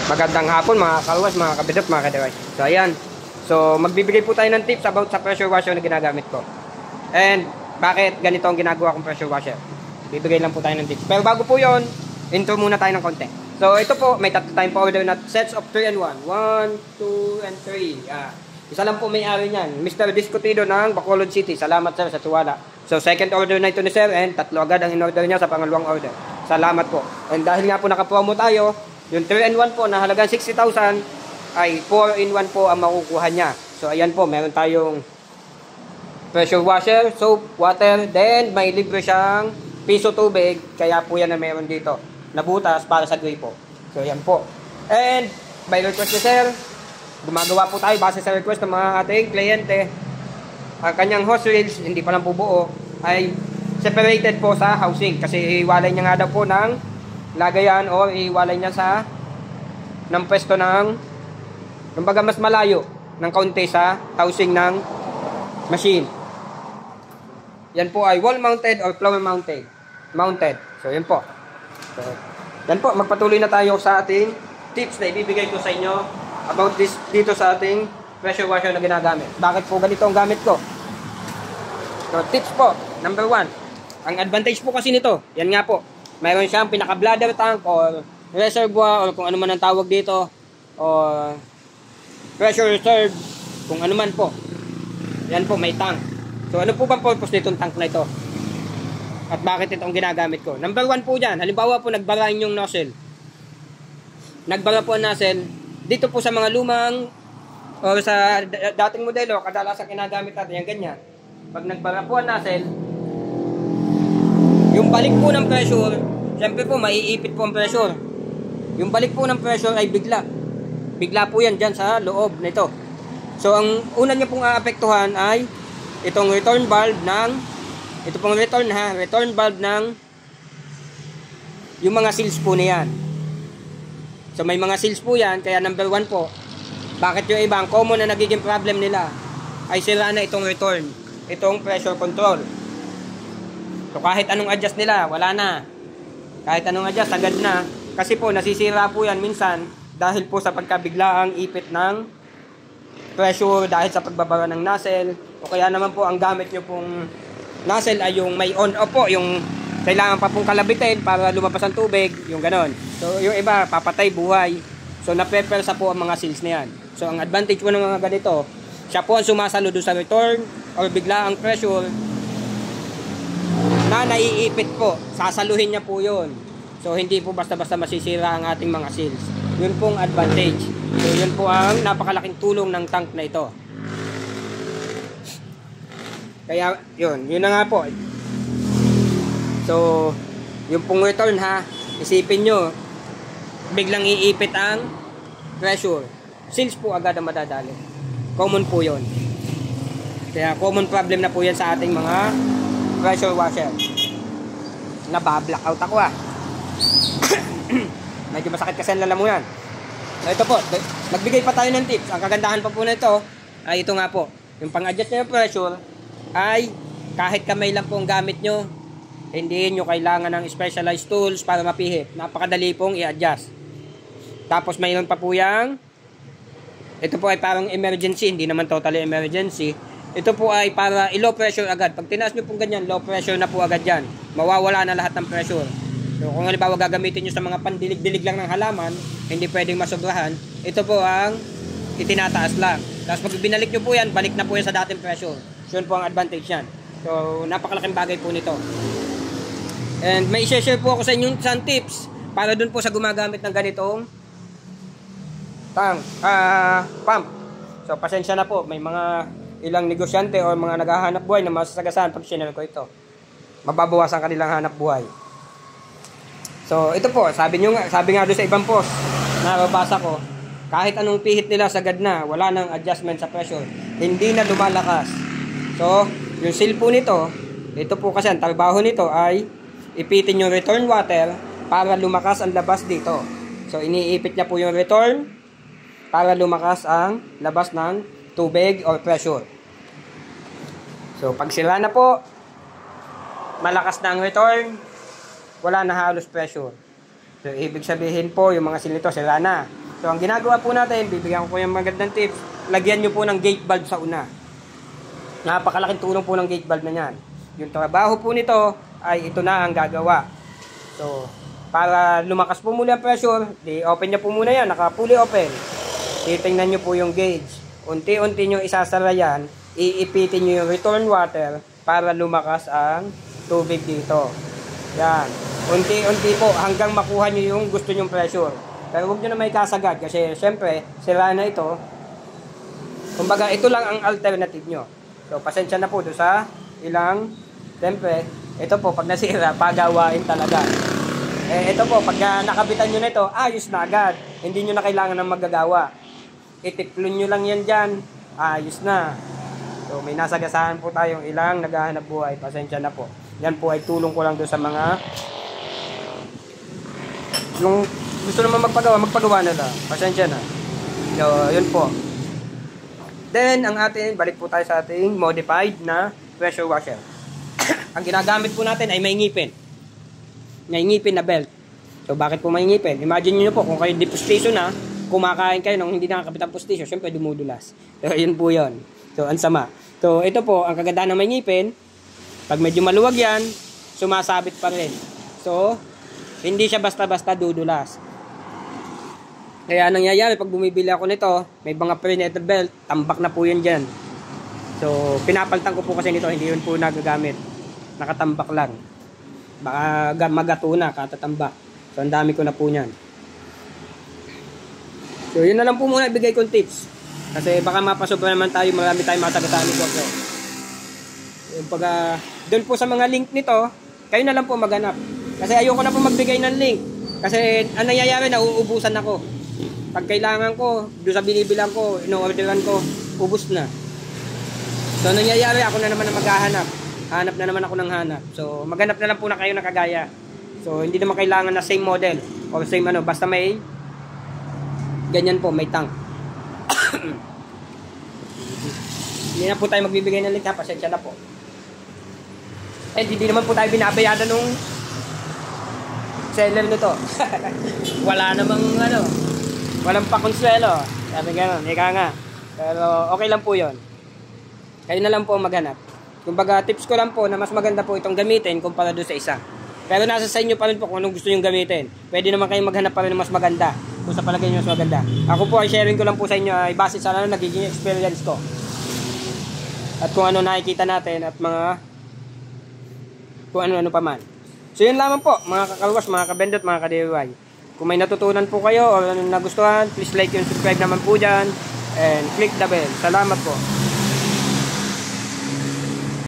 Magandang hapon mga kalwas, mga kabidot, mga ka-device. So ayan. So magbibigay po tayo ng tips about sa pressure washer na ginagamit ko. And bakit ganito ang ginagawa kong pressure washer. Bibigay lang po tayo ng tips. Pero bago po yon, intro muna tayo ng konti. So ito po, may tatlo tayong pa-order na sets of 3 and 1. 1, 2, and 3. Isa lang po may-ari niyan, Mr. Discutido ng Bacolod City. Salamat sir sa tuwala. So second order na ito ni sir and tatlo agad ang in-order niya sa pangalawang order. Salamat po. And dahil nga po naka-promo tayo, yung 3 and 1 po na halagang 60,000 ay 4 in 1 po ang makukuha niya. So ayan po, meron tayong pressure washer, soap, water, then may libre siyang piso tubig, kaya po yan na meron dito na butas para sa gripo. So ayan po. And by request ni sir, gumagawa po tayo base sa request ng mga ating kliyente. Ang kanyang hose reels, hindi pa lang po buo, ay separated po sa housing kasi iwalay niya nga daw po ng lagayan o iwalay niya sa ng pwesto ng kumbaga mas malayo ng kaunti sa housing ng machine. Yan po ay wall mounted or floor mounted. So yan po. So, yan po, magpatuloy na tayo sa ating tips na ibibigay ko sa inyo about this dito sa ating pressure washer na ginagamit. Bakit po ganito ang gamit ko? So tips po, number 1. Ang advantage po kasi nito, yan nga po, mayroon siyang pinaka-bladder tank or reservoir or kung ano man ang tawag dito or pressure reserve, kung ano man po. Yan po, may tank. So ano po bang purpose nitong tank na ito? At bakit itong ginagamit ko? Number 1 po dyan, halimbawa po nagbara yung nozzle. Nagbara po ang nozzle, dito po sa mga lumang or sa dating modelo, kadalasan ginagamit natin yung ganyan. Pag nagbara po ang nozzle, yung balik po ng pressure, syempre po maiipit po ang pressure. Yung balik po ng pressure ay bigla. Bigla po yan dyan sa loob nito. So ang una niya pong aapektuhan ay itong return valve ng, ito pong return valve ng yung mga seals po na yan. So may mga seals po yan, kaya number 1 po, bakit yung iba, ang common na nagiging problem nila ay sira na itong return, itong pressure control. So kahit anong adjust nila, wala na. Kahit anong adjust, agad na. Kasi po, nasisira po yan minsan dahil po sa pagkabiglaang ipit ng pressure dahil sa pagbabara ng nozzle. O kaya naman po, ang gamit nyo pong nozzle ay yung may on-off po, yung kailangan pa pong kalabitin para lumabas ang tubig, yung ganon. So yung iba, papatay, buhay. So napepersa po ang mga seals na yan. So ang advantage po ng mga ganito, siya po ang sumasalo doon sa return or biglaang pressure na naiipit po, sasaluhin niya po yun. So hindi po basta-basta masisira ang ating mga seals. Yun pong advantage. So yun po ang napakalaking tulong ng tank na ito. Kaya yun na nga po. So yung pong return isipin nyo, biglang iipit ang pressure. Seals po agad ang madadali. Common po yun. Kaya common problem na po yan sa ating mga pressure washer. Naba-blackout ako Medyo masakit kasi ang lalamunan. So ito po, nagbigay pa tayo ng tips. Ang kagandahan pa po na ito ay ito nga po, yung pang-adjust nyo ng pressure ay kahit kamay lang po ang gamit nyo, hindi nyo kailangan ng specialized tools para mapihit. Napakadali pong i-adjust. Tapos mayroon pa po yung ito po ay parang emergency, hindi naman totally emergency. Ito po ay para i-low pressure agad. Pag tinaas nyo pong ganyan, low pressure na po agad yan. Mawawala na lahat ng pressure. So kung halimbawa gagamitin nyo sa mga pandilig-dilig lang ng halaman, hindi pwedeng masobrahan, ito po ang itinataas lang. Tapos pag binalik nyo po yan, balik na po yan sa dating pressure. So yun po ang advantage yan. So napakalaking bagay po nito. And may i-share po ako sa inyo isang tips para dun po sa gumagamit ng ganitong pump. So pasensya na po, may mga ilang negosyante o mga naghahanap buhay na masasagasaan pag sinare ko ito. Mababawasan kanilang hanap buhay. So ito po, sabi nga doon sa ibang post na nababasa ko, kahit anong pihit nila sagad na, wala nang adjustment sa pressure, hindi na lumalakas. So yung seal po nito, ito po kasi ang trabaho nito ay ipitin yung return water para lumakas ang labas dito. So iniipit niya po yung return para lumakas ang labas ng tubig or pressure. So pag sila na po, malakas na ang return, wala na halos pressure. So ibig sabihin po, yung mga seal nito sila na. So, ang ginagawa po natin, bibigyan ko yung magandang tips, lagyan nyo po ng gate valve sa una. Napakalaking tulong po ng gate valve na yan. Yung trabaho po nito, ay ito na ang gagawa. So, para lumakas po muna ang pressure, open nyo po muna yan, naka-fully open. Titingnan nyo po yung gauge. Unti-unti nyo isasara yan, iipitin nyo yung return water para lumakas ang tubig dito. Yan. Unti-unti po hanggang makuha nyo yung gusto nyong pressure. Pero huwag nyo na may kasagad kasi syempre, sira na ito. Kumbaga, ito lang ang alternative nyo. So, pasensya na po doon sa ilang, syempre, ito po, pag nasira, pagawain talaga. Ito po, pag nakabitan nyo na ito, ayos na agad. Hindi nyo na kailangan ng magagawa. Itiklon nyo lang yan dyan, ayos na. So, may nasagasahan po tayong ilang naghahanap buhay. Pasensya na po. Yan po ay tulong ko lang doon sa mga yung gusto naman magpagawa na lang. Pasensya na. So, yun po. Then, balik po tayo sa ating modified na pressure washer. Ang ginagamit po natin ay may ngipin. May ngipin na belt. So, bakit po may ngipin? Imagine nyo po, kung kayo di postisyon na, kumakain kayo nung hindi nakakabit ang postisyon, syempre dumudulas. So, yun po yun. So, ang sama. So, ito po, ang kagandahan ng may ngipin, pag medyo maluwag yan, sumasabit pa rin. So, hindi siya basta-basta dudulas. Kaya nangyayari, pag bumibili ako nito, may mga pre-netted belt, tambak na po yun dyan. So, pinapaltan ko po kasi nito, hindi yun po nagagamit. Nakatambak lang. Baka magato na, katatambak. So, ang dami ko na po niyan. So, yun na lang po muna ibigay kong tips. Kasi baka mapasobra naman tayo, marami tayong matagataan nito. So, yung doon po sa mga link nito, kayo na lang po maghanap. Kasi ayoko na po magbigay ng link. Kasi ang nangyayari, nauubusan ako. Pag kailangan ko, doon sa binibilang ko, ino-orderan ko, ubus na. So, nangyayari, ako na naman ang maghahanap. Hanap na naman ako ng hanap. So, maghanap na lang po na kayo na kagaya. So, hindi naman kailangan na same model or same basta may ganyan po, may tank. Hindi na po tayo magbibigay ng link, ha? Pasensya na po. Hindi naman po tayo binabayada nung seller nito. Wala namang walang pakonsuelo. Sabi gano'n, ika nga. Pero okay lang po yon. Kayo na lang po maghanap. Kumbaga, tips ko lang po na mas maganda po itong gamitin kumpara doon sa isa. Pero nasa sa inyo pa rin po kung anong gusto nyo gamitin. Pwede naman kayong maghanap pa rin ng mas maganda. Kung sa palagay nyo mas maganda. Ako po ay sharing ko lang po sa inyo ay base sa nagiging experience ko. At kung ano nakikita natin at kung ano-ano pa man. So yun lamang po mga kakalwas, mga kabendot, mga ka-DIY. Kung may natutunan po kayo o nagustuhan, please like and subscribe naman po dyan. And click the bell. Salamat po.